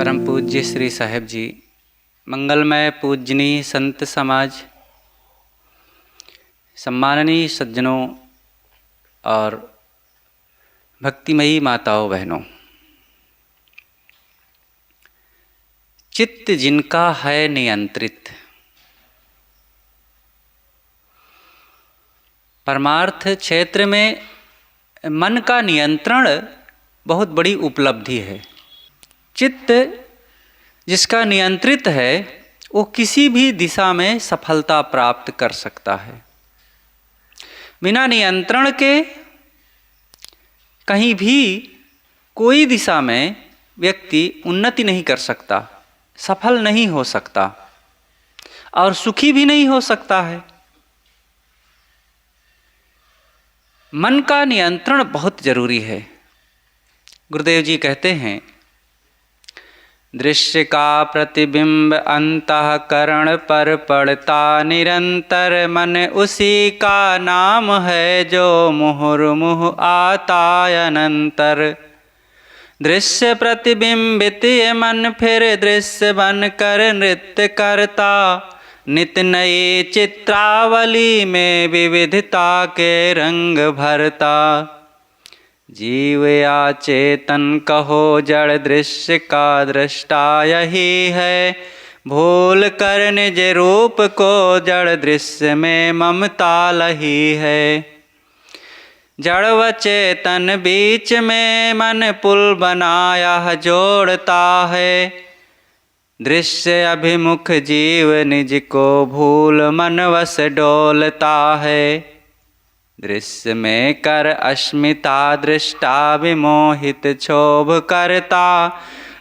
परम पूज्य श्री साहेब जी, मंगलमय पूजनीय संत समाज, सम्माननीय सज्जनों और भक्तिमयी माताओं बहनों, चित्त जिनका है नियंत्रित। परमार्थ क्षेत्र में मन का नियंत्रण बहुत बड़ी उपलब्धि है। चित्त जिसका नियंत्रित है वो किसी भी दिशा में सफलता प्राप्त कर सकता है। बिना नियंत्रण के कहीं भी कोई दिशा में व्यक्ति उन्नति नहीं कर सकता, सफल नहीं हो सकता और सुखी भी नहीं हो सकता है। मन का नियंत्रण बहुत जरूरी है। गुरुदेव जी कहते हैं, दृश्य का प्रतिबिंब अंतःकरण पर पड़ता निरंतर, मन उसी का नाम है जो मुहुर्मुहु आता अनंतर। दृश्य प्रतिबिंबित ये मन फिर दृश्य बन कर नृत्य करता, नित नई चित्रावली में विविधता के रंग भरता। जीव या चेतन कहो जड़ दृश्य का दृष्टा यही है, भूल कर निज रूप को जड़ दृश्य में ममता लही है। जड़ व चेतन बीच में मन पुल बनाया जोड़ता है, दृश्य अभिमुख जीव निज को भूल मन वश डोलता है। दृश्य में कर अस्मिता दृष्टा विमोहित क्षोभ करता,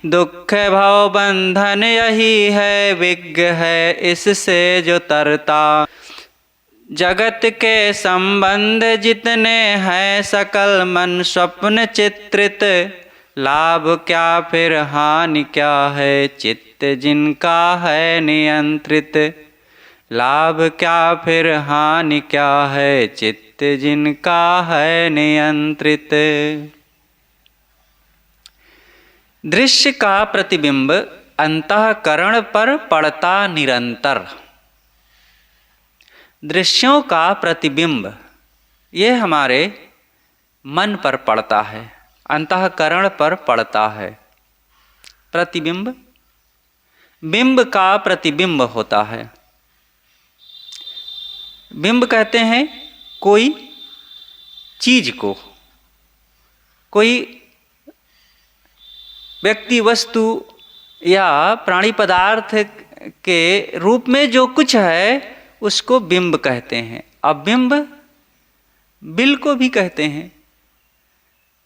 दुख भव बंधन यही है विज्ञ है इससे जो तरता। जगत के संबंध जितने हैं सकल मन स्वप्न चित्रित, लाभ क्या फिर हानि क्या है चित्त जिनका है नियंत्रित। लाभ क्या फिर हानि क्या है चित्त जिनका है नियंत्रित। दृश्य का प्रतिबिंब अंतःकरण पर पड़ता निरंतर। दृश्यों का प्रतिबिंब ये हमारे मन पर पड़ता है, अंतःकरण पर पड़ता है। प्रतिबिंब, बिंब का प्रतिबिंब होता है। बिंब कहते हैं कोई चीज को, कोई व्यक्ति वस्तु या प्राणी पदार्थ के रूप में जो कुछ है उसको बिंब कहते हैं। अब बिंब बिल को भी कहते हैं,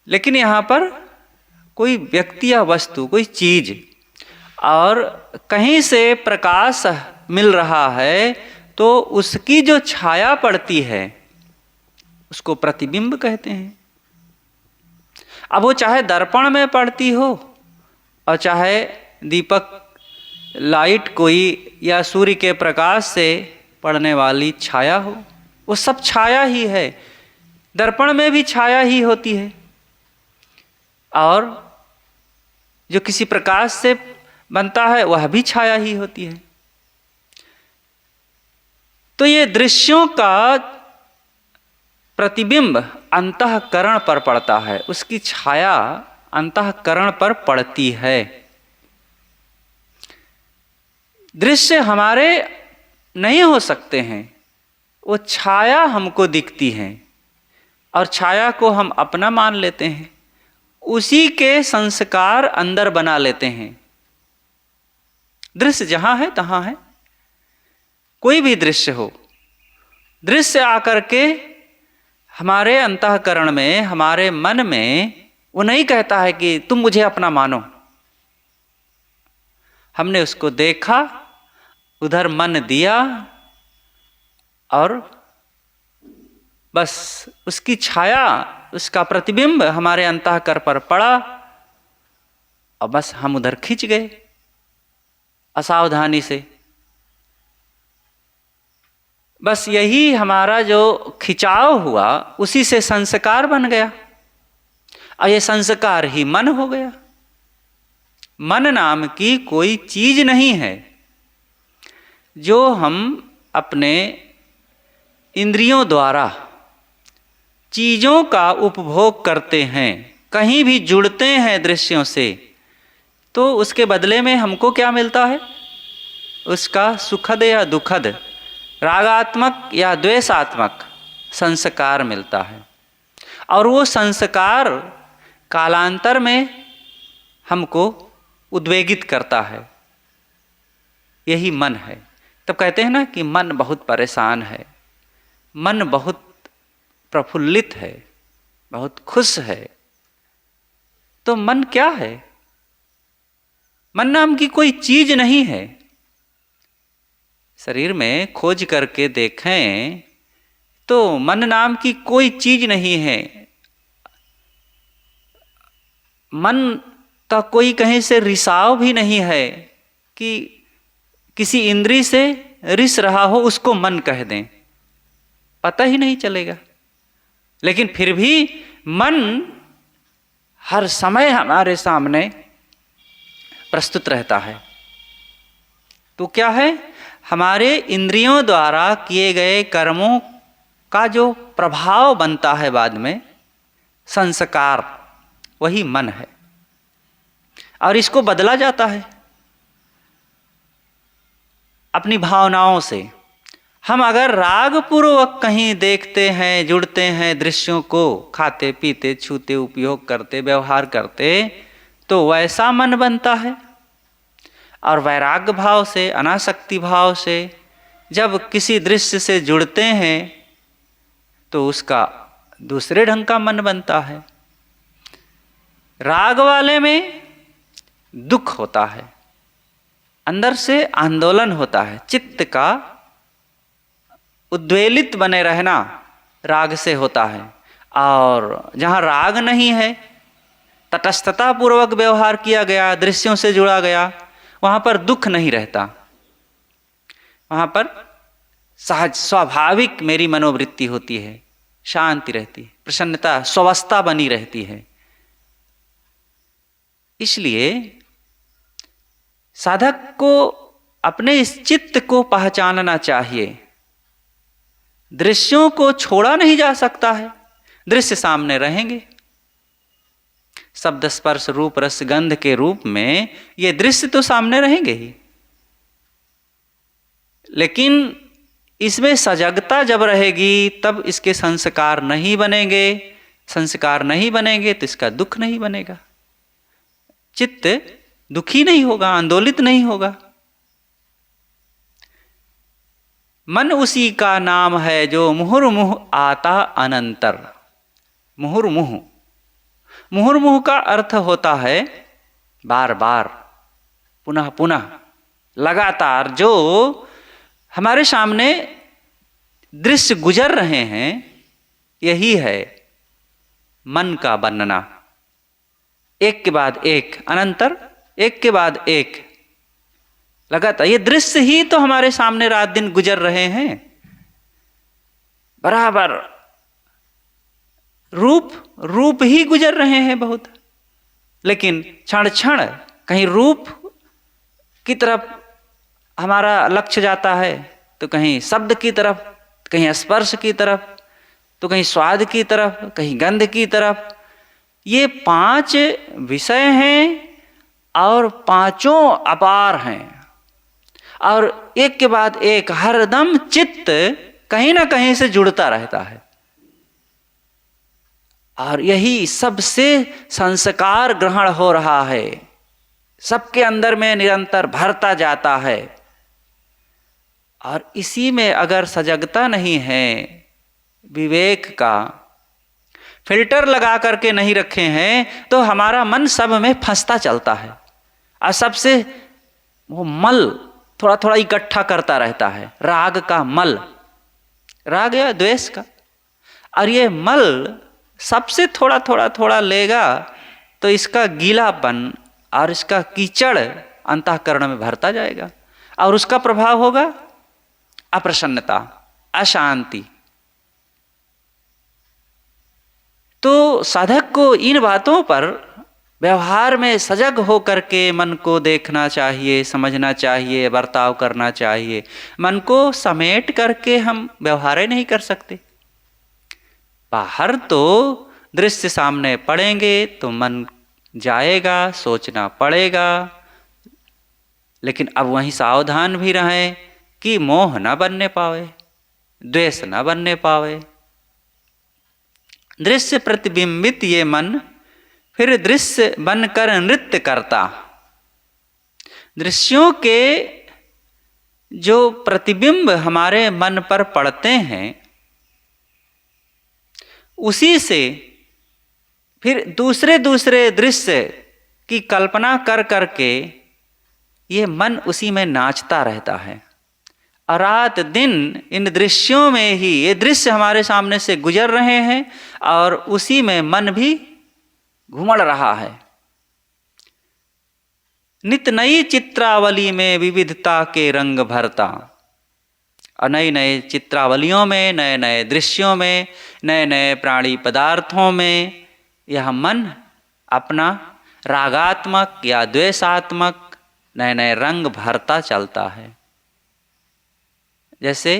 लेकिन यहाँ पर कोई व्यक्ति या वस्तु, कोई चीज और कहीं से प्रकाश मिल रहा है तो उसकी जो छाया पड़ती है उसको प्रतिबिंब कहते हैं। अब वो चाहे दर्पण में पड़ती हो और चाहे दीपक लाइट कोई या सूर्य के प्रकाश से पड़ने वाली छाया हो, वो सब छाया ही है। दर्पण में भी छाया ही होती है और जो किसी प्रकाश से बनता है वह भी छाया ही होती है। तो ये दृश्यों का प्रतिबिंब अंतःकरण पर पड़ता है, उसकी छाया अंतःकरण पर पड़ती है। दृश्य हमारे नहीं हो सकते हैं, वो छाया हमको दिखती है और छाया को हम अपना मान लेते हैं, उसी के संस्कार अंदर बना लेते हैं। दृश्य जहां है तहां है, कोई भी दृश्य हो, दृश्य आकर के हमारे अंतःकरण में, हमारे मन में वो नहीं कहता है कि तुम मुझे अपना मानो। हमने उसको देखा, उधर मन दिया और बस उसकी छाया, उसका प्रतिबिंब हमारे अंतःकरण पर पड़ा और बस हम उधर खिंच गए असावधानी से। बस यही हमारा जो खिंचाव हुआ उसी से संस्कार बन गया और ये संस्कार ही मन हो गया। मन नाम की कोई चीज नहीं है जो हम अपने इंद्रियों द्वारा चीज़ों का उपभोग करते हैं, कहीं भी जुड़ते हैं दृश्यों से, तो उसके बदले में हमको क्या मिलता है? उसका सुखद या दुखद, रागात्मक या द्वेषात्मक संस्कार मिलता है। और वो संस्कार कालांतर में हमको उद्वेगित करता है। यही मन है। तब कहते हैं ना कि मन बहुत परेशान है, मन बहुत प्रफुल्लित है, बहुत खुश है। तो मन क्या है? मन नाम की कोई चीज नहीं है। शरीर में खोज करके देखें तो मन नाम की कोई चीज नहीं है। मन का कोई कहीं से रिसाव भी नहीं है कि किसी इंद्री से रिस रहा हो उसको मन कह दें, पता ही नहीं चलेगा। लेकिन फिर भी मन हर समय हमारे सामने प्रस्तुत रहता है। तो क्या है? हमारे इंद्रियों द्वारा किए गए कर्मों का जो प्रभाव बनता है बाद में, संस्कार, वही मन है। और इसको बदला जाता है अपनी भावनाओं से। हम अगर राग पूर्वक कहीं देखते हैं, जुड़ते हैं दृश्यों को, खाते पीते छूते उपयोग करते व्यवहार करते, तो वैसा मन बनता है। और वैराग्य भाव से, अनासक्ति भाव से जब किसी दृश्य से जुड़ते हैं तो उसका दूसरे ढंग का मन बनता है। राग वाले में दुख होता है, अंदर से आंदोलन होता है, चित्त का उद्वेलित बने रहना राग से होता है। और जहाँ राग नहीं है, तटस्थता पूर्वक व्यवहार किया गया, दृश्यों से जुड़ा गया, वहाँ पर दुख नहीं रहता। वहाँ पर सहज स्वाभाविक मेरी मनोवृत्ति होती है, शांति रहती है, प्रसन्नता, स्वस्थता बनी रहती है। इसलिए साधक को अपने इस चित्त को पहचानना चाहिए। दृश्यों को छोड़ा नहीं जा सकता है, दृश्य सामने रहेंगे। शब्द स्पर्श रूप रस गंध के रूप में ये दृश्य तो सामने रहेंगे ही, लेकिन इसमें सजगता जब रहेगी तब इसके संस्कार नहीं बनेंगे। संस्कार नहीं बनेंगे तो इसका दुख नहीं बनेगा, चित्त दुखी नहीं होगा, आंदोलित नहीं होगा। मन उसी का नाम है जो मुहुर्मुह आता अनंतर। मुहुर्मुह, मुहुर्मुह का अर्थ होता है बार बार, पुनः पुनः, लगातार। जो हमारे सामने दृश्य गुजर रहे हैं, यही है मन का वर्णना। एक के बाद एक, अनंतर, एक के बाद एक, लगातार। ये दृश्य ही तो हमारे सामने रात दिन गुजर रहे हैं, बराबर। रूप ही गुजर रहे हैं बहुत, लेकिन क्षण क्षण कहीं रूप की तरफ हमारा लक्ष्य जाता है, तो कहीं शब्द की तरफ, कहीं स्पर्श की तरफ, तो कहीं स्वाद की तरफ, कहीं गंध की तरफ। ये 5 विषय हैं और पांचों अपार हैं, और एक के बाद एक हरदम चित्त कहीं ना कहीं से जुड़ता रहता है। और यही सबसे संस्कार ग्रहण हो रहा है, सबके अंदर में निरंतर भरता जाता है। और इसी में अगर सजगता नहीं है, विवेक का फिल्टर लगा करके नहीं रखे हैं, तो हमारा मन सब में फंसता चलता है और सबसे वो मल थोड़ा थोड़ा इकट्ठा करता रहता है, राग का मल, राग या द्वेष का। और ये मल सबसे थोड़ा थोड़ा थोड़ा लेगा तो इसका गीलापन और इसका कीचड़ अंतःकरण में भरता जाएगा, और उसका प्रभाव होगा अप्रसन्नता, अशांति। तो साधक को इन बातों पर व्यवहार में सजग हो करके मन को देखना चाहिए, समझना चाहिए, बर्ताव करना चाहिए। मन को समेट करके हम व्यवहार ही नहीं कर सकते। बाहर तो दृश्य सामने पड़ेंगे तो मन जाएगा, सोचना पड़ेगा, लेकिन अब वहीं सावधान भी रहें कि मोह न बनने पावे, द्वेष न बनने पावे। दृश्य प्रतिबिंबित ये मन फिर दृश्य बनकर नृत्य करता। दृश्यों के जो प्रतिबिंब हमारे मन पर पड़ते हैं, उसी से फिर दूसरे दूसरे दृश्य की कल्पना कर करके ये मन उसी में नाचता रहता है। और रात दिन इन दृश्यों में ही, ये दृश्य हमारे सामने से गुजर रहे हैं और उसी में मन भी घुमड़ रहा है। नित नई चित्रावली में विविधता के रंग भरता, और नए नए चित्रावलियों में, नए नए दृश्यों में, नए नए प्राणी पदार्थों में यह मन अपना रागात्मक या द्वेषात्मक नए नए रंग भरता चलता है। जैसे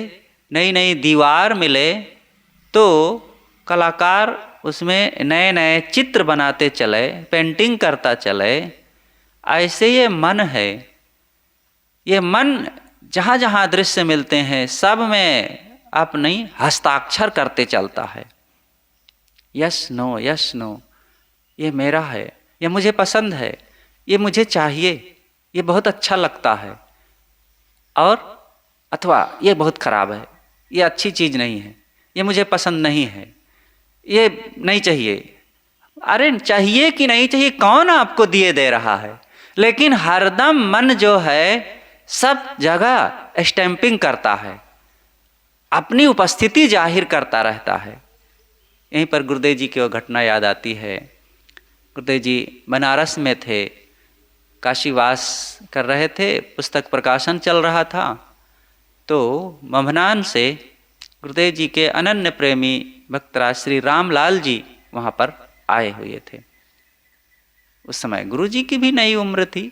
नई नई दीवार मिले तो कलाकार उसमें नए नए चित्र बनाते चले, पेंटिंग करता चले, ऐसे ये मन है। ये मन जहाँ जहाँ दृश्य मिलते हैं सब में अपनी हस्ताक्षर करते चलता है। यस नो, यस नो, ये मेरा है, ये मुझे पसंद है, ये मुझे चाहिए, ये बहुत अच्छा लगता है, और अथवा ये बहुत खराब है, ये अच्छी चीज़ नहीं है, ये मुझे पसंद नहीं है, ये नहीं चाहिए। अरे चाहिए कि नहीं चाहिए कौन आपको दिए दे रहा है? लेकिन हरदम मन जो है सब जगह स्टैंपिंग करता है, अपनी उपस्थिति जाहिर करता रहता है। यहीं पर गुरुदेव जी की वो घटना याद आती है। गुरुदेव जी बनारस में थे, काशीवास कर रहे थे, पुस्तक प्रकाशन चल रहा था, तो मभनान से गुरुदेव जी के अनन्य प्रेमी भक्तराज श्री रामलाल जी वहाँ पर आए हुए थे। उस समय गुरु जी की भी नई उम्र थी,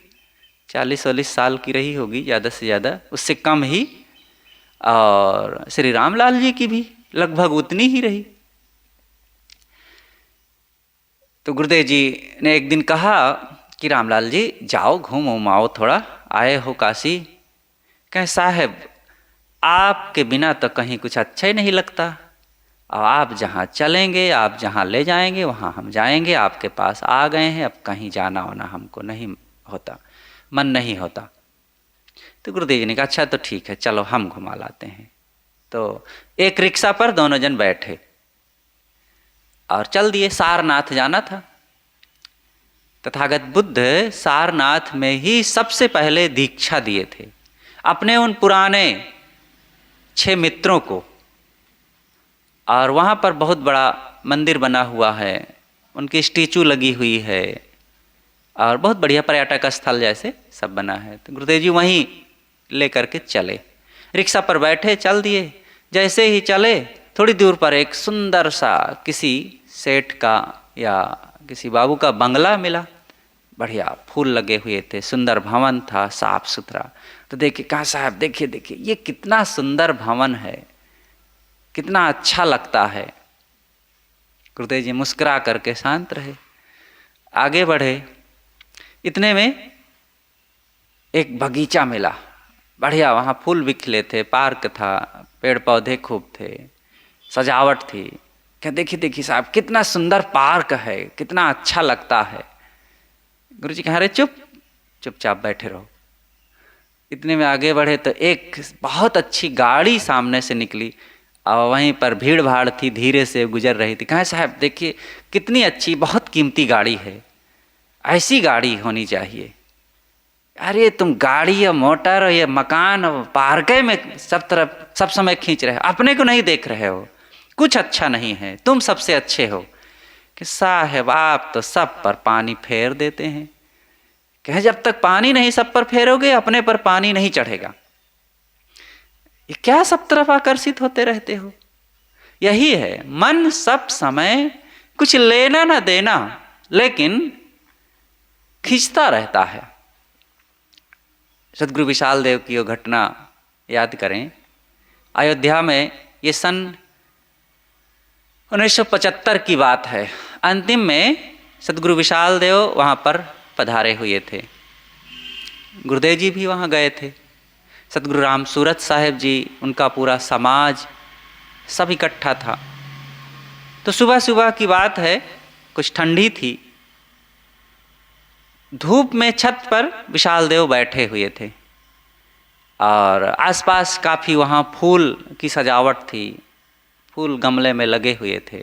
40-40 साल की रही होगी ज़्यादा से ज़्यादा, उससे कम ही, और श्री रामलाल जी की भी लगभग उतनी ही रही। तो गुरुदेव जी ने एक दिन कहा कि रामलाल जी जाओ घूम उमाओ, थोड़ा आए हो काशी। कहें साहब आपके बिना तो कहीं कुछ अच्छा ही नहीं लगता, और आप जहाँ चलेंगे, आप जहाँ ले जाएंगे वहाँ हम जाएंगे, आपके पास आ गए हैं, अब कहीं जाना होना हमको नहीं होता, मन नहीं होता। तो गुरुदेव जी ने कहा अच्छा तो ठीक है, चलो हम घुमा लाते हैं। तो एक रिक्शा पर दोनों जन बैठे और चल दिए। सारनाथ जाना था। तथागत बुद्ध सारनाथ में ही सबसे पहले दीक्षा दिए थे अपने उन पुराने 6 मित्रों को, और वहाँ पर बहुत बड़ा मंदिर बना हुआ है, उनकी स्टैचू लगी हुई है, और बहुत बढ़िया पर्यटक स्थल जैसे सब बना है। तो गुरुदेव जी वहीं ले करके चले, रिक्शा पर बैठे चल दिए। जैसे ही चले थोड़ी दूर पर एक सुंदर सा किसी सेठ का या किसी बाबू का बंगला मिला, बढ़िया फूल लगे हुए थे, सुंदर भवन था, साफ सुथरा। तो देखिए कहा साहब देखिए देखिए ये कितना सुंदर भवन है, कितना अच्छा लगता है। गुरुदेव जी मुस्कुरा करके शांत रहे, आगे बढ़े। इतने में एक बगीचा मिला, बढ़िया, वहाँ फूल बिखले थे, पार्क था, पेड़ पौधे खूब थे, सजावट थी। क्या देखिए देखिए साहब कितना सुंदर पार्क है, कितना अच्छा लगता है। गुरुजी कह रहे चुपचाप बैठे रहो। इतने में आगे बढ़े तो एक बहुत अच्छी गाड़ी सामने से निकली, और वहीं पर भीड़ भाड़ थी, धीरे से गुजर रही थी। कहा साहब देखिए कितनी अच्छी, बहुत कीमती गाड़ी है, ऐसी गाड़ी होनी चाहिए। अरे तुम गाड़ी और मोटर और ये मकान और पार्क में सब तरफ सब समय खींच रहे हो, अपने को नहीं देख रहे हो, कुछ अच्छा नहीं है, तुम सबसे अच्छे हो। कि साहब आप तो सब पर पानी फेर देते हैं। कहे जब तक पानी नहीं सब पर फेरोगे अपने पर पानी नहीं चढ़ेगा। ये क्या सब तरफ आकर्षित होते रहते हो? यही है मन, सब समय कुछ लेना ना देना, लेकिन खींचता रहता है। सदगुरु विशाल देव की वो घटना याद करें। अयोध्या में ये सन 1975 की बात है। अंतिम में सदगुरु विशाल देव वहाँ पर पधारे हुए थे। गुरुदेव जी भी वहाँ गए थे। सदगुरु राम सूरत साहेब जी, उनका पूरा समाज सब इकट्ठा था। तो सुबह सुबह की बात है, कुछ ठंडी थी। धूप में छत पर विशाल देव बैठे हुए थे और आसपास काफ़ी वहाँ फूल की सजावट थी, फूल गमले में लगे हुए थे।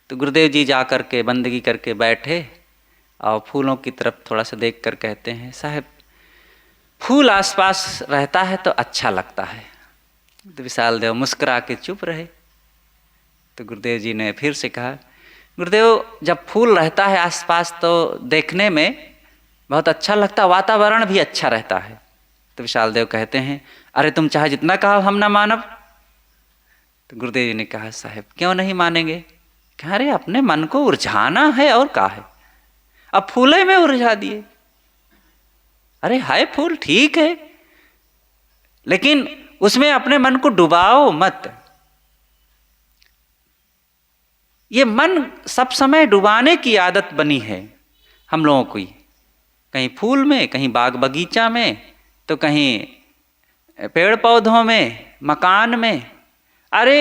तो गुरुदेव जी जा कर के बंदगी करके बैठे और फूलों की तरफ थोड़ा सा देख कर कहते हैं, साहब फूल आसपास रहता है तो अच्छा लगता है। तो विशाल देव मुस्कुरा के चुप रहे। तो गुरुदेव जी ने फिर से कहा, गुरुदेव जब फूल रहता है आसपास तो देखने में बहुत अच्छा लगता, वातावरण भी अच्छा रहता है। तो विशाल देव कहते हैं, अरे तुम चाहे जितना कहो हम ना मानब। तो गुरुदेव जी ने कहा, साहब क्यों नहीं मानेंगे? कहा, अरे अपने मन को उलझाना है और क्या है, अब फूले में उलझा दिए। अरे हाय फूल ठीक है, लेकिन उसमें अपने मन को डुबाओ मत। ये मन सब समय डुबाने की आदत बनी है हम लोगों की, कहीं फूल में, कहीं बाग बगीचा में, तो कहीं पेड़ पौधों में, मकान में। अरे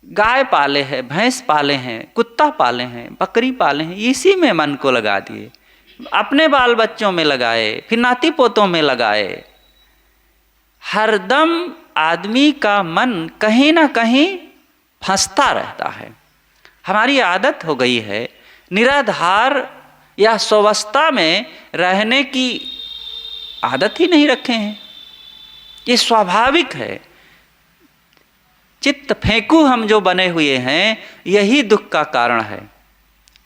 गाय पाले हैं, भैंस पाले हैं, कुत्ता पाले हैं, बकरी पाले हैं, इसी में मन को लगा दिए। अपने बाल बच्चों में लगाए, फिर नाती पोतों में लगाए। हरदम आदमी का मन कहीं ना कहीं फंसता रहता है। हमारी आदत हो गई है निराधार या स्वावस्था में रहने की आदत ही नहीं रखे हैं। ये स्वाभाविक है। चित्त फेंकू हम जो बने हुए हैं, यही दुख का कारण है।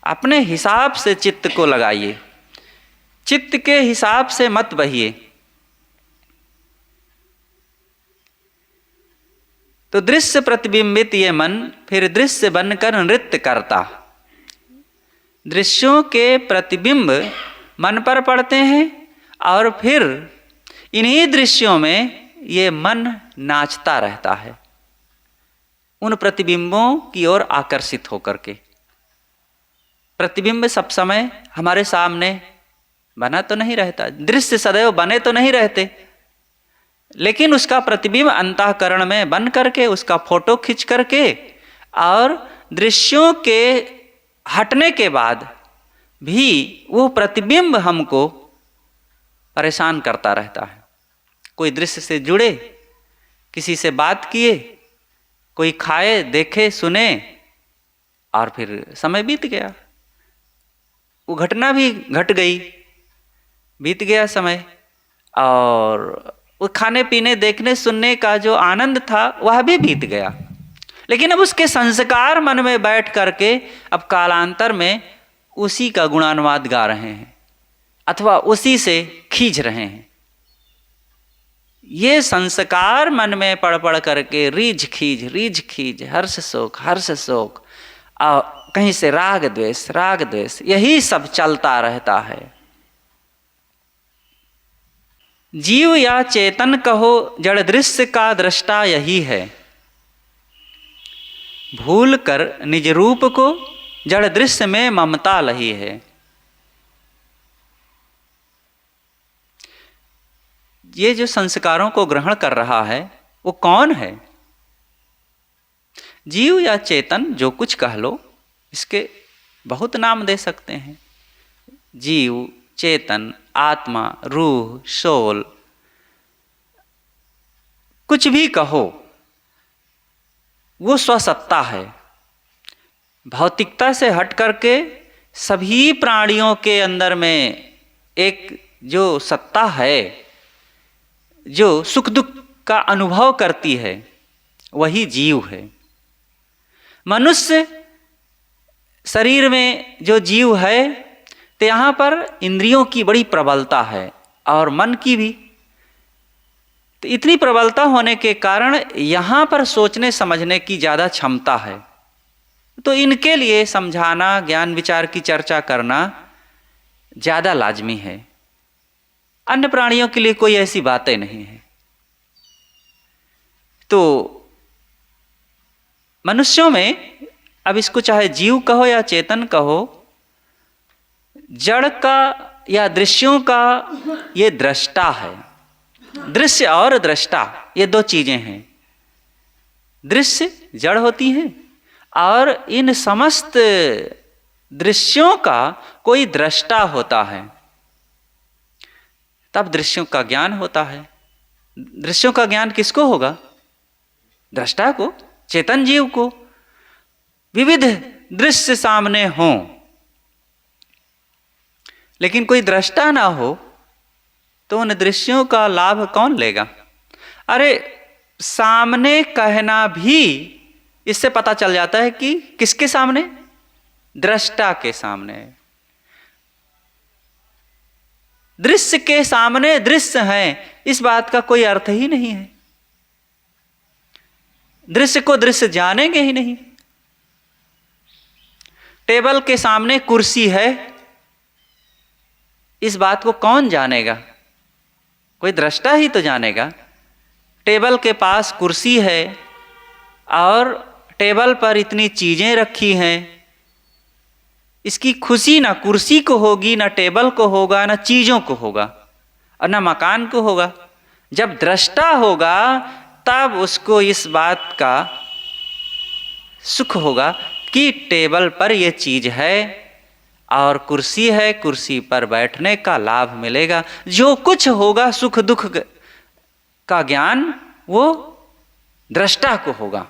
अपने हिसाब से चित्त को लगाइए, चित्त के हिसाब से मत बहिए। तो दृश्य प्रतिबिंबित ये मन फिर दृश्य बनकर नृत्य करता। दृश्यों के प्रतिबिंब मन पर पड़ते हैं और फिर इन्हीं दृश्यों में ये मन नाचता रहता है, उन प्रतिबिंबों की ओर आकर्षित होकर के। प्रतिबिंब सब समय हमारे सामने बना तो नहीं रहता, दृश्य सदैव बने तो नहीं रहते, लेकिन उसका प्रतिबिंब अंतःकरण में बन करके, उसका फोटो खींच करके और दृश्यों के हटने के बाद भी वो प्रतिबिंब हमको परेशान करता रहता है। कोई दृश्य से जुड़े, किसी से बात किए, कोई खाए, देखे, सुने और फिर समय बीत गया, वो घटना भी घट गई, बीत गया समय, और वो खाने पीने, देखने, सुनने का जो आनंद था वह भी बीत गया। लेकिन अब उसके संस्कार मन में बैठ करके अब कालांतर में उसी का गुणानुवाद गा रहे हैं अथवा उसी से खींच रहे हैं। ये संस्कार मन में पड़ पड़ करके रीझ खींच, हर्ष शोक, और कहीं से राग द्वेष, यही सब चलता रहता है। जीव या चेतन कहो, जड़ दृश्य का दृष्टा यही है। भूल कर निज रूप को जड़ दृश्य में ममता लही है। ये जो संस्कारों को ग्रहण कर रहा है वो कौन है? जीव या चेतन, जो कुछ कह लो, इसके बहुत नाम दे सकते हैं। जीव, चेतन, आत्मा, रूह, सोल, कुछ भी कहो, वो स्वसत्ता है। भौतिकता से हट करके सभी प्राणियों के अंदर में एक जो सत्ता है, जो सुख दुख का अनुभव करती है, वही जीव है। मनुष्य शरीर में जो जीव है, तो यहाँ पर इंद्रियों की बड़ी प्रबलता है और मन की भी। तो इतनी प्रबलता होने के कारण यहाँ पर सोचने समझने की ज़्यादा क्षमता है। तो इनके लिए समझाना, ज्ञान विचार की चर्चा करना, ज़्यादा लाजमी है। अन्य प्राणियों के लिए कोई ऐसी बातें नहीं है। तो मनुष्यों में, अब इसको चाहे जीव कहो या चेतन कहो, जड़ का या दृश्यों का ये दृष्टा है। दृश्य और दृष्टा ये दो चीजें हैं। दृश्य जड़ होती हैं और इन समस्त दृश्यों का कोई दृष्टा होता है, तब दृश्यों का ज्ञान होता है। दृश्यों का ज्ञान किसको होगा? दृष्टा को, चेतन जीव को। विविध दृश्य सामने हों लेकिन कोई दृष्टा ना हो तो उन दृश्यों का लाभ कौन लेगा? अरे सामने कहना भी इससे पता चल जाता है कि किसके सामने? दृष्टा के सामने। दृश्य के सामने दृश्य हैं, इस बात का कोई अर्थ ही नहीं है। दृश्य को दृश्य जानेंगे ही नहीं। टेबल के सामने कुर्सी है, इस बात को कौन जानेगा? कोई दृष्टा ही तो जानेगा। टेबल के पास कुर्सी है और टेबल पर इतनी चीजें रखी हैं, इसकी खुशी ना कुर्सी को होगी, ना टेबल को होगा, ना चीजों को होगा और ना मकान को होगा। जब दृष्टा होगा तब उसको इस बात का सुख होगा कि टेबल पर यह चीज है और कुर्सी है, कुर्सी पर बैठने का लाभ मिलेगा। जो कुछ होगा सुख दुख का ज्ञान वो दृष्टा को होगा।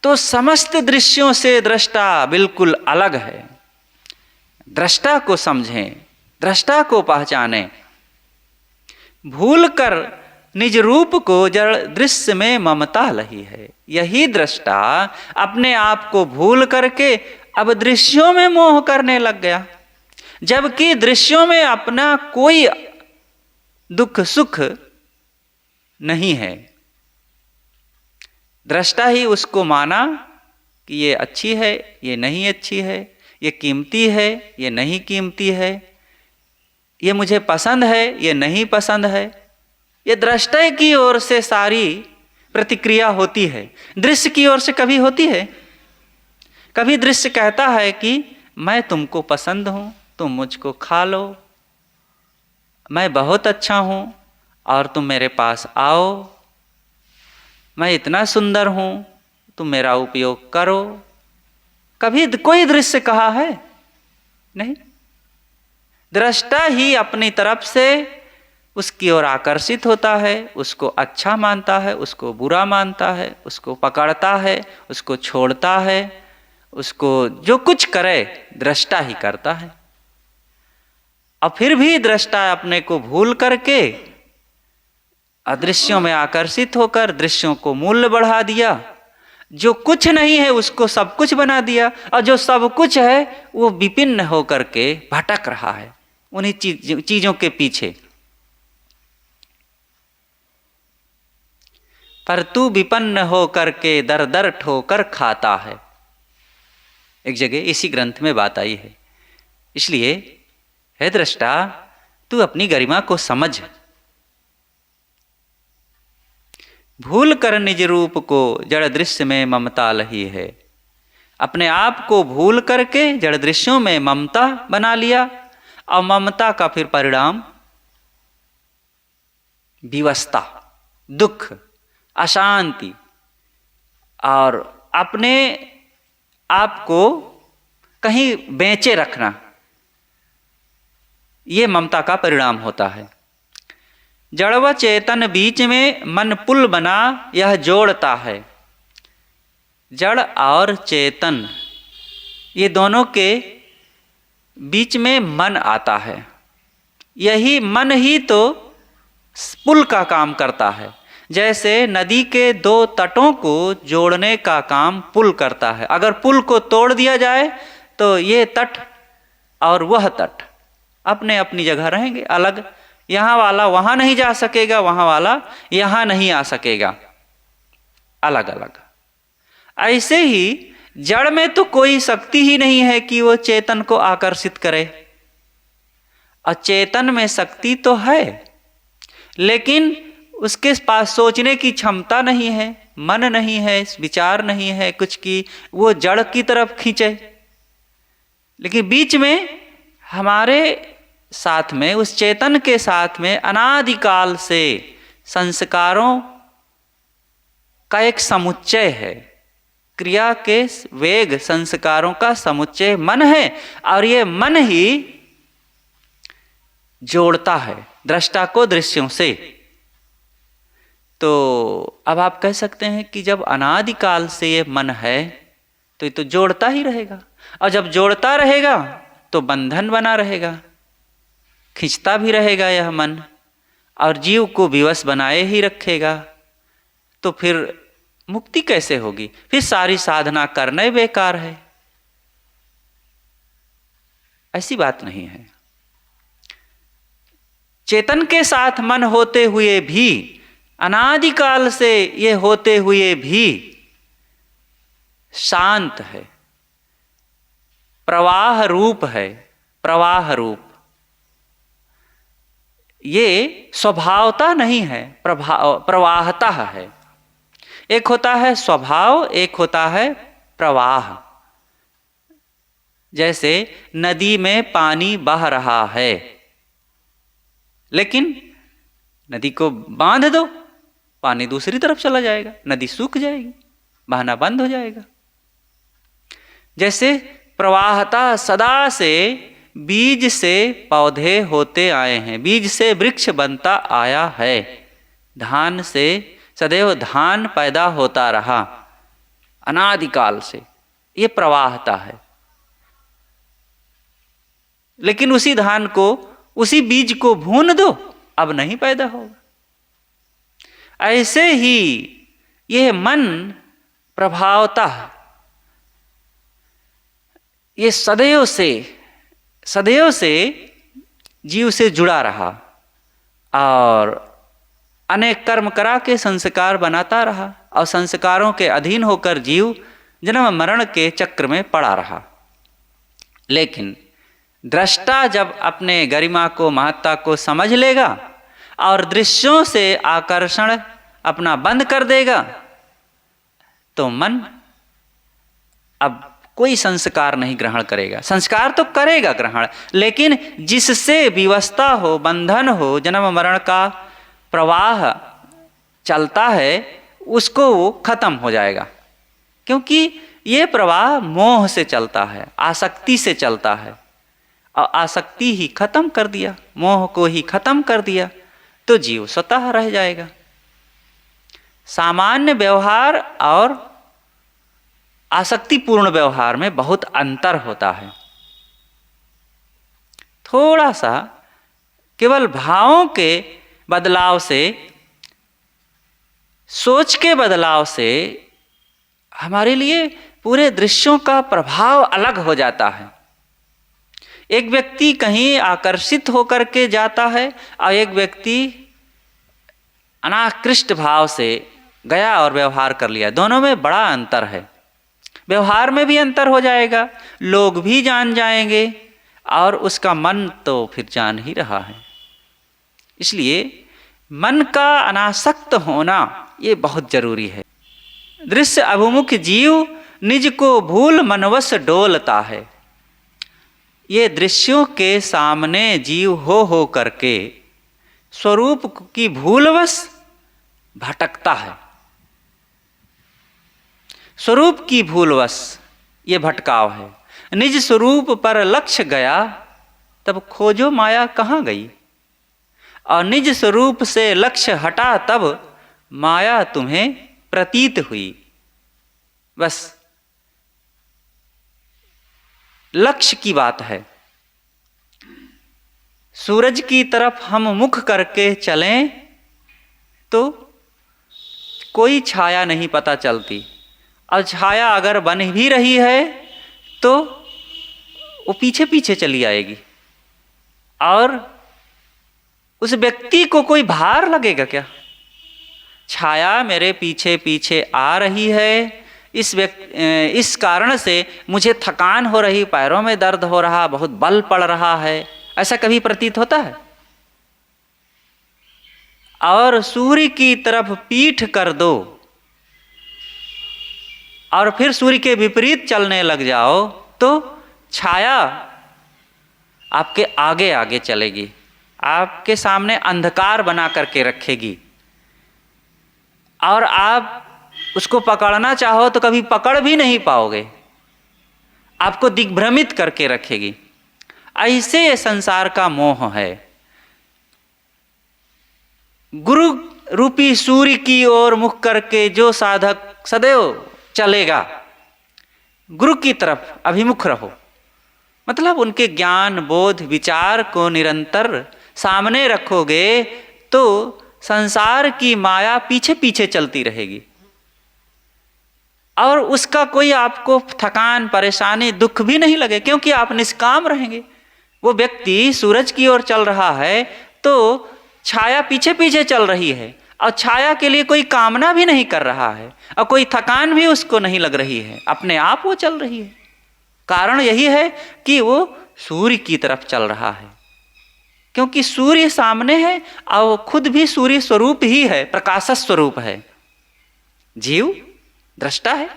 तो समस्त दृश्यों से दृष्टा बिल्कुल अलग है। दृष्टा को समझें, दृष्टा को पहचानें। भूलकर निज रूप को जड़ दृश्य में ममता लही है। यही दृष्टा अपने आप को भूल करके अब दृश्यों में मोह करने लग गया, जबकि दृश्यों में अपना कोई दुख सुख नहीं है। दृष्टा ही उसको माना कि ये अच्छी है, ये नहीं अच्छी है, ये कीमती है, ये नहीं कीमती है, ये मुझे पसंद है, ये नहीं पसंद है। ये दृष्टा की ओर से सारी प्रतिक्रिया होती है, दृश्य की ओर से कभी होती है? कभी दृश्य कहता है कि मैं तुमको पसंद हूँ, तुम मुझको खा लो, मैं बहुत अच्छा हूँ और तुम मेरे पास आओ, मैं इतना सुंदर हूँ, तुम मेरा उपयोग करो। कभी कोई दृश्य कहा है? नहीं। दृष्टा ही अपनी तरफ से उसकी ओर आकर्षित होता है, उसको अच्छा मानता है, उसको बुरा मानता है, उसको पकड़ता है, उसको छोड़ता है, उसको जो कुछ करे दृष्टा ही करता है। और फिर भी दृष्टा अपने को भूल करके अदृश्यों में आकर्षित होकर दृश्यों को मूल्य बढ़ा दिया। जो कुछ नहीं है उसको सब कुछ बना दिया और जो सब कुछ है वो विपिन्न होकर के भटक रहा है उन्हीं चीजों के पीछे। पर तू विपन्न होकर के दर दर ठोकर खाता है, एक जगह इसी ग्रंथ में बात आई है। इसलिए हे दृष्टा, तू अपनी गरिमा को समझ। भूल कर निज रूप को जड़ दृश्य में ममता लही है। अपने आप को भूल करके जड़ दृश्यों में ममता बना लिया और ममता का फिर परिणाम विवशता, दुख, अशांति और अपने आप को कहीं बेचे रखना, ये ममता का परिणाम होता है। जड़ व चेतन बीच में मन पुल बना यह जोड़ता है। जड़ और चेतन ये दोनों के बीच में मन आता है। यही मन ही तो पुल का काम करता है। जैसे नदी के दो तटों को जोड़ने का काम पुल करता है। अगर पुल को तोड़ दिया जाए तो ये तट और वह तट अपने अपनी जगह रहेंगे अलग। यहाँ वाला वहाँ नहीं जा सकेगा, वहाँ वाला यहाँ नहीं आ सकेगा, अलग अलग। ऐसे ही जड़ में तो कोई शक्ति ही नहीं है कि वो चेतन को आकर्षित करे। और चेतन में शक्ति तो है, लेकिन उसके पास सोचने की क्षमता नहीं है, मन नहीं है, विचार नहीं है कुछ की, वो जड़ की तरफ खींचे। लेकिन बीच में हमारे साथ में, उस चेतन के साथ में अनादिकाल से संस्कारों का एक समुच्चय है, क्रिया के वेग संस्कारों का समुच्चय मन है, और ये मन ही जोड़ता है दृष्टा को दृश्यों से। तो अब आप कह सकते हैं कि जब अनादिकाल से ये मन है तो ये तो जोड़ता ही रहेगा, और जब जोड़ता रहेगा तो बंधन बना रहेगा, खींचता भी रहेगा यह मन, और जीव को विवश बनाए ही रखेगा। तो फिर मुक्ति कैसे होगी? फिर सारी साधना करना ही बेकार है। ऐसी बात नहीं है। चेतन के साथ मन होते हुए भी, अनादिकाल से ये होते हुए भी शांत है, प्रवाह रूप है, प्रवाह रूप। ये स्वभावता नहीं है, प्रवाहता है। एक होता है स्वभाव, एक होता है प्रवाह। जैसे नदी में पानी बह रहा है, लेकिन नदी को बांध दो, पानी दूसरी तरफ चला जाएगा, नदी सूख जाएगी, बहना बंद हो जाएगा। जैसे प्रवाहता सदा से बीज से पौधे होते आए हैं, बीज से वृक्ष बनता आया है, धान से सदैव धान पैदा होता रहा अनादिकाल से, ये प्रवाहता है। लेकिन उसी धान को, उसी बीज को भून दो, अब नहीं पैदा होगा। ऐसे ही यह मन प्रभावता, ये सदैव से जीव से जुड़ा रहा और अनेक कर्म करा के संस्कार बनाता रहा, और संस्कारों के अधीन होकर जीव जन्म मरण के चक्र में पड़ा रहा। लेकिन दृष्टा जब अपने गरिमा को, महत्ता को समझ लेगा और दृश्यों से आकर्षण अपना बंद कर देगा, तो मन अब कोई संस्कार नहीं ग्रहण करेगा। संस्कार तो करेगा ग्रहण, लेकिन जिससे विवशता हो, बंधन हो, जन्म मरण का प्रवाह चलता है, उसको वो खत्म हो जाएगा। क्योंकि ये प्रवाह मोह से चलता है, आसक्ति से चलता है, और आसक्ति ही खत्म कर दिया, मोह को ही खत्म कर दिया, तो जीव स्वतः रह जाएगा। सामान्य व्यवहार और आसक्तिपूर्ण व्यवहार में बहुत अंतर होता है। थोड़ा सा केवल भावों के बदलाव से, सोच के बदलाव से हमारे लिए पूरे दृश्यों का प्रभाव अलग हो जाता है। एक व्यक्ति कहीं आकर्षित होकर के जाता है और एक व्यक्ति अनाकृष्ट भाव से गया और व्यवहार कर लिया। दोनों में बड़ा अंतर है। व्यवहार में भी अंतर हो जाएगा, लोग भी जान जाएंगे, और उसका मन तो फिर जान ही रहा है। इसलिए मन का अनासक्त होना ये बहुत जरूरी है। दृश्य अभिमुख जीव निज को भूल मनवश डोलता है। ये दृश्यों के सामने जीव हो करके स्वरूप की भूलवश भटकता है। स्वरूप की भूलवश ये भटकाव है। निज स्वरूप पर लक्ष्य गया, तब खोजो माया कहाँ गई, और निज स्वरूप से लक्ष्य हटा, तब माया तुम्हें प्रतीत हुई। बस लक्ष्य की बात है। सूरज की तरफ हम मुख करके चलें तो कोई छाया नहीं पता चलती, और छाया अगर बन भी रही है तो वो पीछे पीछे चली आएगी, और उस व्यक्ति को कोई भार लगेगा क्या? छाया मेरे पीछे पीछे आ रही है, इस कारण से मुझे थकान हो रही, पैरों में दर्द हो रहा, बहुत बल पड़ रहा है, ऐसा कभी प्रतीत होता है? और सूर्य की तरफ पीठ कर दो और फिर सूर्य के विपरीत चलने लग जाओ तो छाया आपके आगे आगे चलेगी, आपके सामने अंधकार बना करके रखेगी और आप उसको पकड़ना चाहो तो कभी पकड़ भी नहीं पाओगे, आपको दिग्भ्रमित करके रखेगी। ऐसे ये संसार का मोह है। गुरु रूपी सूर्य की ओर मुख करके जो साधक सदैव चलेगा, गुरु की तरफ अभिमुख रहो, मतलब उनके ज्ञान बोध विचार को निरंतर सामने रखोगे तो संसार की माया पीछे पीछे चलती रहेगी और उसका कोई आपको थकान परेशानी दुख भी नहीं लगे, क्योंकि आप निष्काम रहेंगे। वो व्यक्ति सूरज की ओर चल रहा है तो छाया पीछे पीछे चल रही है और छाया के लिए कोई कामना भी नहीं कर रहा है और कोई थकान भी उसको नहीं लग रही है, अपने आप वो चल रही है। कारण यही है कि वो सूर्य की तरफ चल रहा है, क्योंकि सूर्य सामने है और वो खुद भी सूर्य स्वरूप ही है, प्रकाश स्वरूप है, जीव दृष्टा है।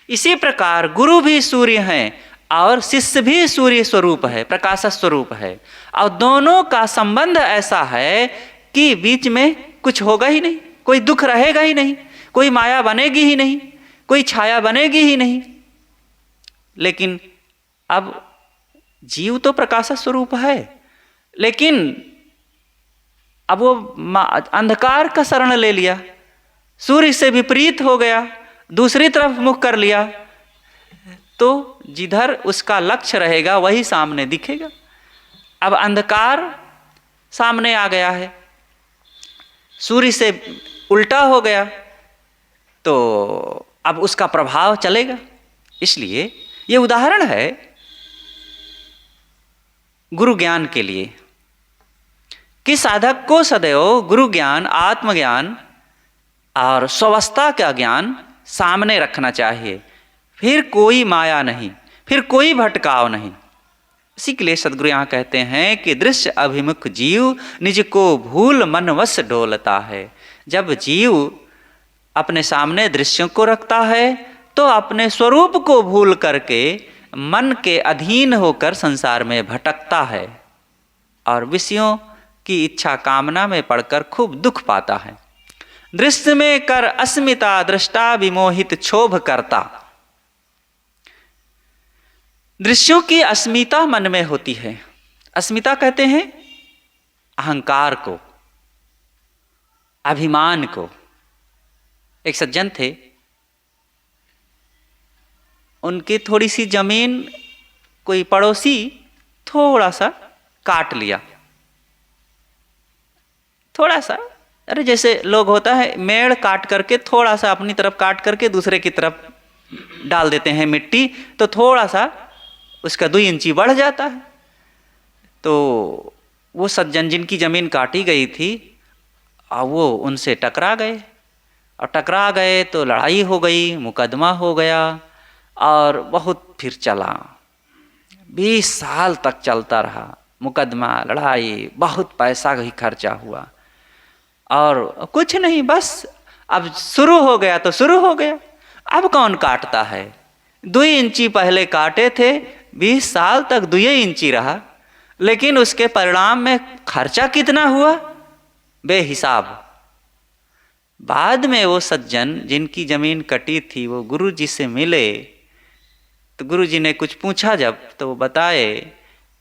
इसी प्रकार गुरु भी सूर्य हैं और शिष्य भी सूर्य स्वरूप है, प्रकाश स्वरूप है, और दोनों का संबंध ऐसा है कि बीच में कुछ होगा ही नहीं, कोई दुख रहेगा ही नहीं, कोई माया बनेगी ही नहीं, कोई छाया बनेगी ही नहीं। लेकिन अब जीव तो प्रकाश स्वरूप है, लेकिन अब वो अंधकार का शरण ले लिया, सूर्य से विपरीत हो गया, दूसरी तरफ मुख कर लिया, तो जिधर उसका लक्ष्य रहेगा वही सामने दिखेगा। अब अंधकार सामने आ गया है, सूर्य से उल्टा हो गया, तो अब उसका प्रभाव चलेगा। इसलिए ये उदाहरण है गुरु ज्ञान के लिए कि साधक को सदैव गुरु ज्ञान, आत्मज्ञान और स्वावस्था का ज्ञान सामने रखना चाहिए, फिर कोई माया नहीं, फिर कोई भटकाव नहीं। इसी के लिए सदगुरु यहाँ कहते हैं कि दृश्य अभिमुख जीव निज को भूल मन वश डोलता है। जब जीव अपने सामने दृश्यों को रखता है तो अपने स्वरूप को भूल करके मन के अधीन होकर संसार में भटकता है और विषयों की इच्छा कामना में पड़कर खूब दुख पाता है। दृश्य में कर अस्मिता दृष्टा विमोहित क्षोभ करता। दृश्यों की अस्मिता मन में होती है। अस्मिता कहते हैं अहंकार को, अभिमान को। एक सज्जन थे, उनकी थोड़ी सी जमीन कोई पड़ोसी थोड़ा सा काट लिया, थोड़ा सा, अरे जैसे लोग होता है मेड़ काट करके थोड़ा सा अपनी तरफ काट करके दूसरे की तरफ डाल देते हैं मिट्टी, तो थोड़ा सा उसका 2 इंची बढ़ जाता है। तो वो सज्जन जिनकी ज़मीन काटी गई थी और वो उनसे टकरा गए, और टकरा गए तो लड़ाई हो गई, मुकदमा हो गया और बहुत फिर चला, 20 साल तक चलता रहा मुकदमा, लड़ाई, बहुत पैसा ही खर्चा हुआ और कुछ नहीं, बस अब शुरू हो गया तो शुरू हो गया। अब कौन काटता है? 2 इंची पहले काटे थे, 20 साल तक 2 इंची रहा, लेकिन उसके परिणाम में खर्चा कितना हुआ? बेहिसाब। बाद में वो सज्जन जिनकी जमीन कटी थी वो गुरु जी से मिले, तो गुरु जी ने कुछ पूछा जब, तो वो बताए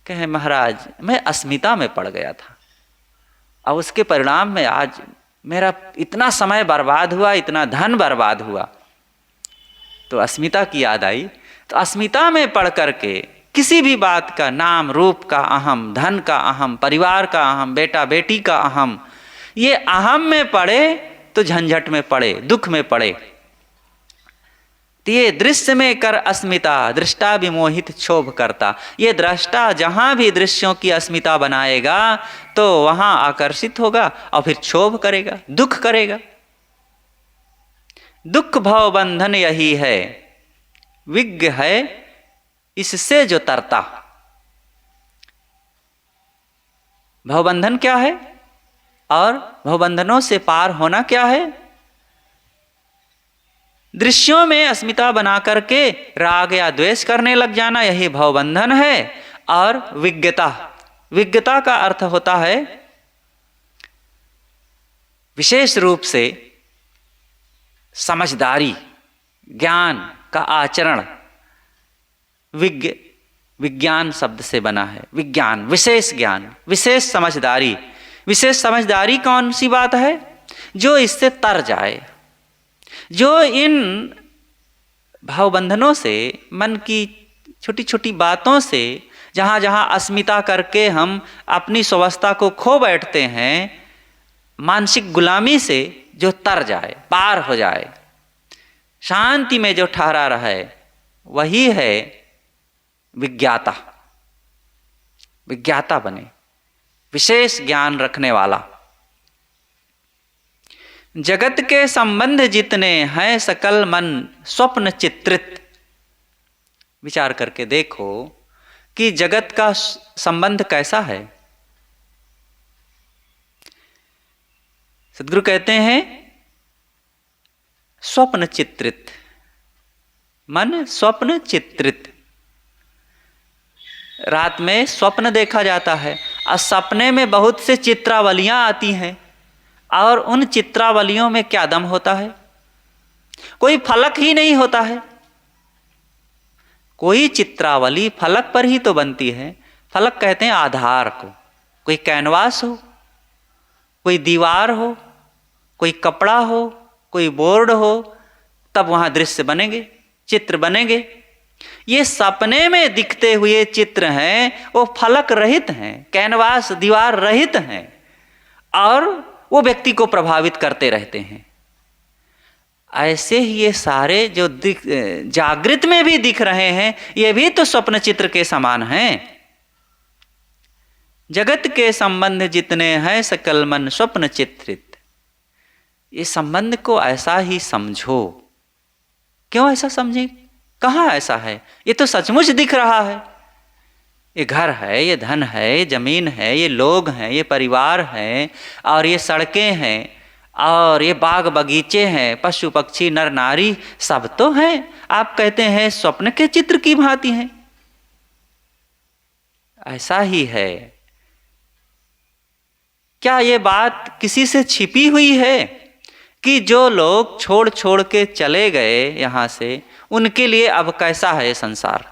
कहे महाराज मैं अस्मिता में पड़ गया था और उसके परिणाम में आज मेरा इतना समय बर्बाद हुआ, इतना धन बर्बाद हुआ। तो अस्मिता की याद आई। तो अस्मिता में पढ़ करके किसी भी बात का, नाम रूप का अहम, धन का अहम, परिवार का अहम, बेटा बेटी का अहम, ये अहम में पड़े तो झंझट में पड़े, दुख में पड़े। तो ये दृश्य में कर अस्मिता दृष्टा विमोहित क्षोभ करता। ये दृष्टा जहाँ भी दृश्यों की अस्मिता बनाएगा तो वहाँ आकर्षित होगा और फिर क्षोभ करेगा, दुख करेगा। दुख भव बंधन यही है, विज्ञ है इससे जो तरता। भवबंधन क्या है और भवबंधनों से पार होना क्या है। दृश्यों में अस्मिता बना करके राग या द्वेष करने लग जाना, यही भवबंधन है। और विज्ञता, विज्ञता का अर्थ होता है विशेष रूप से समझदारी, ज्ञान का आचरण। विज्ञान शब्द से बना है, विज्ञान, विशेष ज्ञान, विशेष समझदारी। विशेष समझदारी कौन सी बात है? जो इससे तर जाए, जो इन भावबंधनों से, मन की छोटी छोटी बातों से, जहाँ जहाँ अस्मिता करके हम अपनी स्वावस्था को खो बैठते हैं, मानसिक गुलामी से जो तर जाए, पार हो जाए, शांति में जो ठहरा रहे, वही है विज्ञाता। विज्ञाता बने, विशेष ज्ञान रखने वाला। जगत के संबंध जितने हैं सकल मन स्वप्न चित्रित। विचार करके देखो कि जगत का संबंध कैसा है। सद्गुरु कहते हैं स्वप्न चित्रित, मन स्वप्न चित्रित। रात में स्वप्न देखा जाता है और सपने में बहुत से चित्रावलियां आती हैं, और उन चित्रावलियों में क्या दम होता है? कोई फलक ही नहीं होता है। कोई चित्रावली फलक पर ही तो बनती है। फलक कहते हैं आधार को। कोई कैनवास हो, कोई दीवार हो, कोई कपड़ा हो, कोई बोर्ड हो, तब वहाँ दृश्य बनेंगे, चित्र बनेंगे। ये सपने में दिखते हुए चित्र हैं, वो फलक रहित हैं, कैनवास दीवार रहित हैं, और वो व्यक्ति को प्रभावित करते रहते हैं। ऐसे ही ये सारे जो जागृत में भी दिख रहे हैं, ये भी तो स्वप्न चित्र के समान हैं। जगत के संबंध जितने हैं सकल मन स्वप्न चित्रित। ये संबंध को ऐसा ही समझो। क्यों ऐसा समझे? कहाँ ऐसा है? ये तो सचमुच दिख रहा है। ये घर है, ये धन है, ये जमीन है, ये लोग हैं, ये परिवार हैं, और ये सड़कें हैं, और ये बाग बगीचे हैं, पशु पक्षी नर नारी सब तो हैं। आप कहते हैं स्वप्न के चित्र की भांति हैं। ऐसा ही है। क्या ये बात किसी से छिपी हुई है कि जो लोग छोड़ छोड़ के चले गए यहाँ से, उनके लिए अब कैसा है संसार?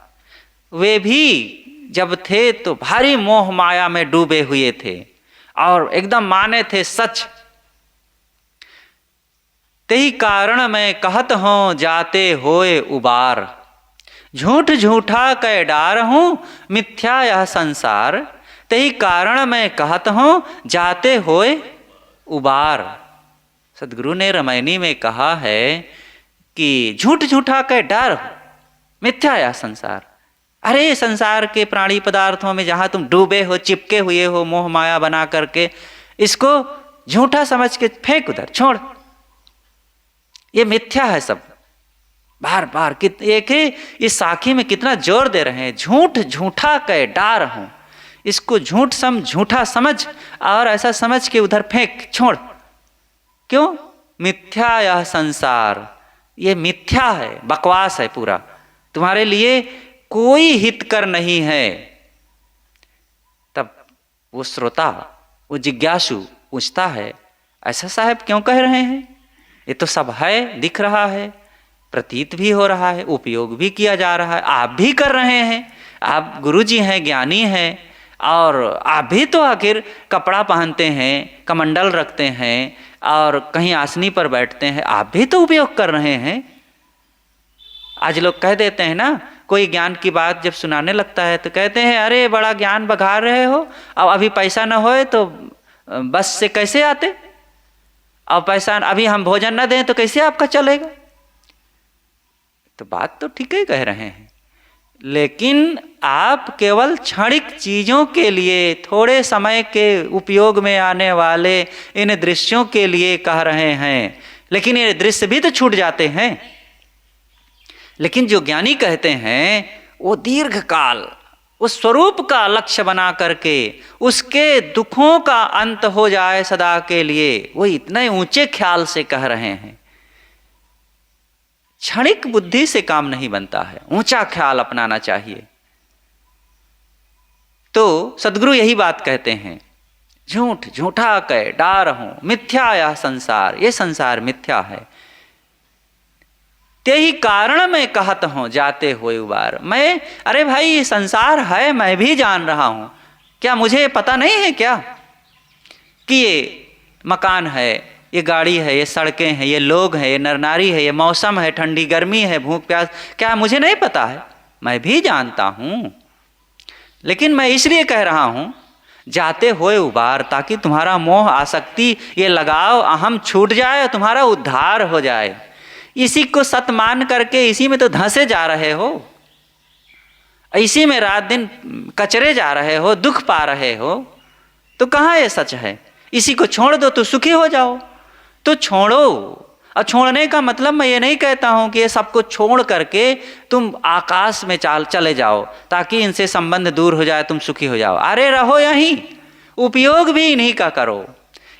वे भी जब थे तो भारी मोह माया में डूबे हुए थे और एकदम माने थे सच। तेही कारण मैं कहत हूँ जाते होए उबार, झूठ झूठा कै डार हूँ मिथ्या यह संसार। तेही कारण मैं कहत हूँ जाते होए उबार। सद्गुरु ने रामायणी में कहा है कि झूठ झूठा कै डार हो, मिथ्या यह संसार। अरे संसार के प्राणी पदार्थों में जहाँ तुम डूबे हो, चिपके हुए हो मोह माया बना करके, इसको झूठा समझ के फेंक उधर, छोड़। ये मिथ्या है सब। बार बार एक ही इस साखी में कितना जोर दे रहे हैं, झूठ झूठा कै डार हूं। इसको झूठा समझ और ऐसा समझ के उधर फेंक, छोड़। क्यों? मिथ्या यह संसार। ये मिथ्या है, बकवास है पूरा, तुम्हारे लिए कोई हितकर नहीं है। तब वो श्रोता, वो जिज्ञासु पूछता है, ऐसा साहब क्यों कह रहे हैं? ये तो सब है, दिख रहा है, प्रतीत भी हो रहा है, उपयोग भी किया जा रहा है, आप भी कर रहे हैं। आप गुरुजी हैं, ज्ञानी हैं, और आप भी तो आखिर कपड़ा पहनते हैं, कमंडल रखते हैं, और कहीं आसनी पर बैठते हैं, आप भी तो उपयोग कर रहे हैं। आज लोग कह देते हैं ना, कोई ज्ञान की बात जब सुनाने लगता है तो कहते हैं अरे बड़ा ज्ञान बघार रहे हो, अब अभी पैसा न होए तो बस से कैसे आते, अब पैसा अभी हम भोजन न दें तो कैसे आपका चलेगा। तो बात तो ठीक ही कह रहे हैं, लेकिन आप केवल क्षणिक चीज़ों के लिए, थोड़े समय के उपयोग में आने वाले इन दृश्यों के लिए कह रहे हैं, लेकिन ये दृश्य भी तो छूट जाते हैं। लेकिन जो ज्ञानी कहते हैं वो दीर्घ काल उस स्वरूप का लक्ष्य बना करके उसके दुखों का अंत हो जाए सदा के लिए, वो इतने ऊंचे ख्याल से कह रहे हैं। क्षणिक बुद्धि से काम नहीं बनता है, ऊंचा ख्याल अपनाना चाहिए। तो सद्गुरु यही बात कहते हैं, झूठ झूठा कह डार हूं, मिथ्या यह संसार, ये संसार मिथ्या है। ते ही कारण मैं कहत हूं जाते हुए उबार। मैं, अरे भाई ये संसार है, मैं भी जान रहा हूं, क्या मुझे पता नहीं है क्या कि ये मकान है, ये गाड़ी है, ये सड़कें हैं, ये लोग हैं, ये नर नारी है, ये मौसम है, ठंडी गर्मी है, भूख प्यास, क्या मुझे नहीं पता है? मैं भी जानता हूं, लेकिन मैं इसलिए कह रहा हूं जाते हुए उबार, ताकि तुम्हारा मोह आसक्ति ये लगाव अहम छूट जाए और तुम्हारा उद्धार हो जाए। इसी को सत मान करके इसी में तो धंसे जा रहे हो, इसी में रात दिन कचरे जा रहे हो, दुख पा रहे हो, तो कहाँ ये सच है? इसी को छोड़ दो तो सुखी हो जाओ, तो छोड़ो। और छोड़ने का मतलब मैं ये नहीं कहता हूँ कि ये सबको छोड़ करके तुम आकाश में चले जाओ ताकि इनसे संबंध दूर हो जाए, तुम सुखी हो जाओ। अरे रहो यहीं, उपयोग भी इन्हीं का करो,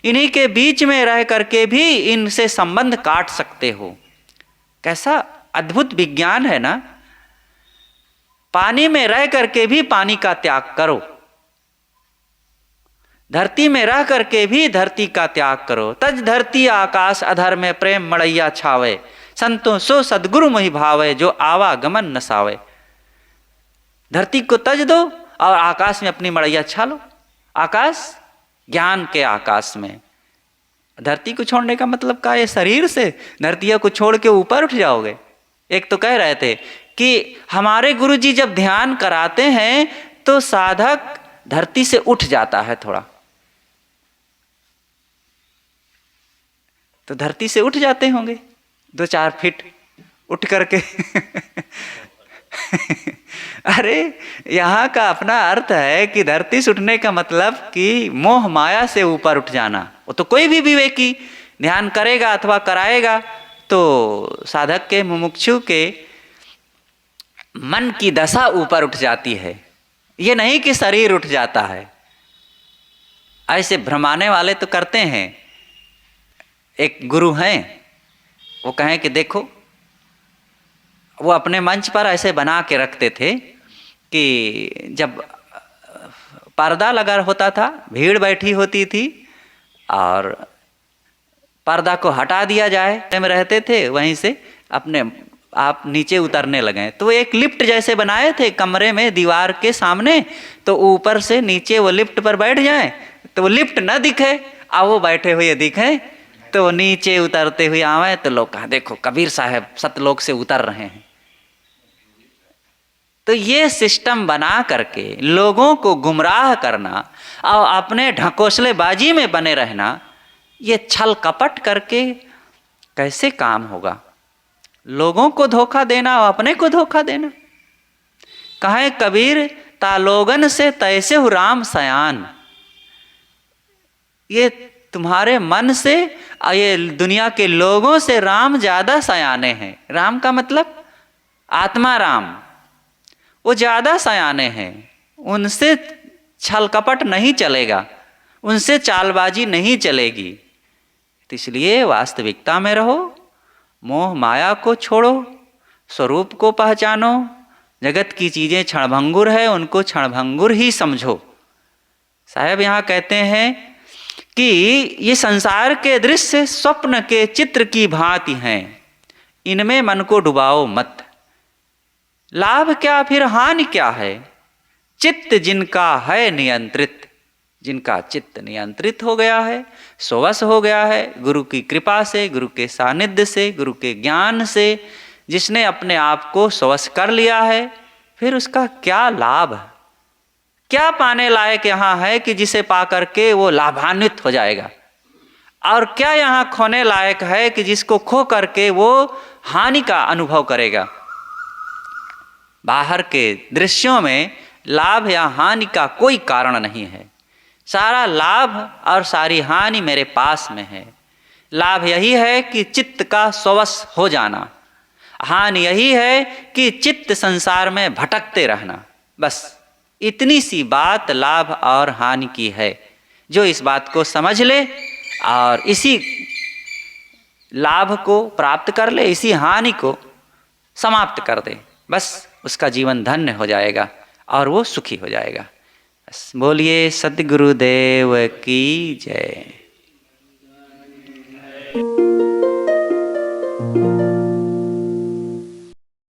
इन्हीं के बीच में रह करके भी इनसे संबंध काट सकते हो। कैसा अद्भुत विज्ञान है ना। पानी में रह करके भी पानी का त्याग करो, धरती में रह करके भी धरती का त्याग करो। तज धरती आकाश अधर में प्रेम मड़ैया छावे, संतों सो सदगुरु मोहि भावे, जो आवागमन नसावे। धरती को तज दो और आकाश में अपनी मड़ैया छा लो, आकाश ज्ञान के आकाश में। धरती को छोड़ने का मतलब क्या है? शरीर से धरतिया को छोड़ के ऊपर उठ जाओगे। एक तो कह रहे थे कि हमारे गुरुजी जब ध्यान कराते हैं तो साधक धरती से उठ जाता है थोड़ा, तो धरती से उठ जाते होंगे 2-4 फीट उठ करके अरे यहाँ का अपना अर्थ है कि धरती से उठने का मतलब कि मोह माया से ऊपर उठ जाना। वो तो कोई भी विवेकी ध्यान करेगा अथवा कराएगा तो साधक के, मुमुक्षु के मन की दशा ऊपर उठ जाती है, ये नहीं कि शरीर उठ जाता है। ऐसे भ्रमाने वाले तो करते हैं। एक गुरु हैं, वो कहें कि देखो, वो अपने मंच पर ऐसे बना के रखते थे कि जब पर्दा लगा होता था, भीड़ बैठी होती थी और पर्दा को हटा दिया जाए में रहते थे, वहीं से अपने आप नीचे उतरने लगे। तो एक लिफ्ट जैसे बनाए थे कमरे में दीवार के सामने, तो ऊपर से नीचे वो लिफ्ट पर बैठ जाए तो वो लिफ्ट न दिखे और वो बैठे हुए दिखे, तो नीचे उतरते हुए आवे तो लोग कहा देखो कबीर साहब सतलोक से उतर रहे हैं। तो ये सिस्टम बना करके लोगों को गुमराह करना और अपने ढकोसलेबाजी में बने रहना, ये छल कपट करके कैसे काम होगा? लोगों को धोखा देना और अपने को धोखा देना। कहे कबीर तालोगन से तैसे हु राम सयान, ये तुम्हारे मन से ये दुनिया के लोगों से राम ज्यादा सयाने हैं। राम का मतलब आत्मा राम, वो ज्यादा सयाने हैं, उनसे छल कपट नहीं चलेगा, उनसे चालबाजी नहीं चलेगी। तो इसलिए वास्तविकता में रहो, मोह माया को छोड़ो, स्वरूप को पहचानो। जगत की चीजें क्षणभंगुर है, उनको क्षणभंगुर ही समझो। साहब यहाँ कहते हैं कि ये संसार के दृश्य स्वप्न के चित्र की भांति हैं, इनमें मन को डुबाओ मत। लाभ क्या फिर हानि क्या है? चित्त जिनका है नियंत्रित, जिनका चित्त नियंत्रित हो गया है, स्ववश हो गया है गुरु की कृपा से, गुरु के सानिध्य से, गुरु के ज्ञान से, जिसने अपने आप को स्ववश कर लिया है, फिर उसका क्या लाभ, क्या पाने लायक यहाँ है कि जिसे पा करके वो लाभान्वित हो जाएगा, और क्या यहाँ खोने लायक है कि जिसको खो करके वो हानि का अनुभव करेगा। बाहर के दृश्यों में लाभ या हानि का कोई कारण नहीं है, सारा लाभ और सारी हानि मेरे पास में है। लाभ यही है कि चित्त का स्ववश हो जाना, हानि यही है कि चित्त संसार में भटकते रहना। बस इतनी सी बात लाभ और हानि की है। जो इस बात को समझ ले और इसी लाभ को प्राप्त कर ले, इसी हानि को समाप्त कर दे, बस उसका जीवन धन्य हो जाएगा और वो सुखी हो जाएगा। बस बोलिए सद्गुरुदेव की जय।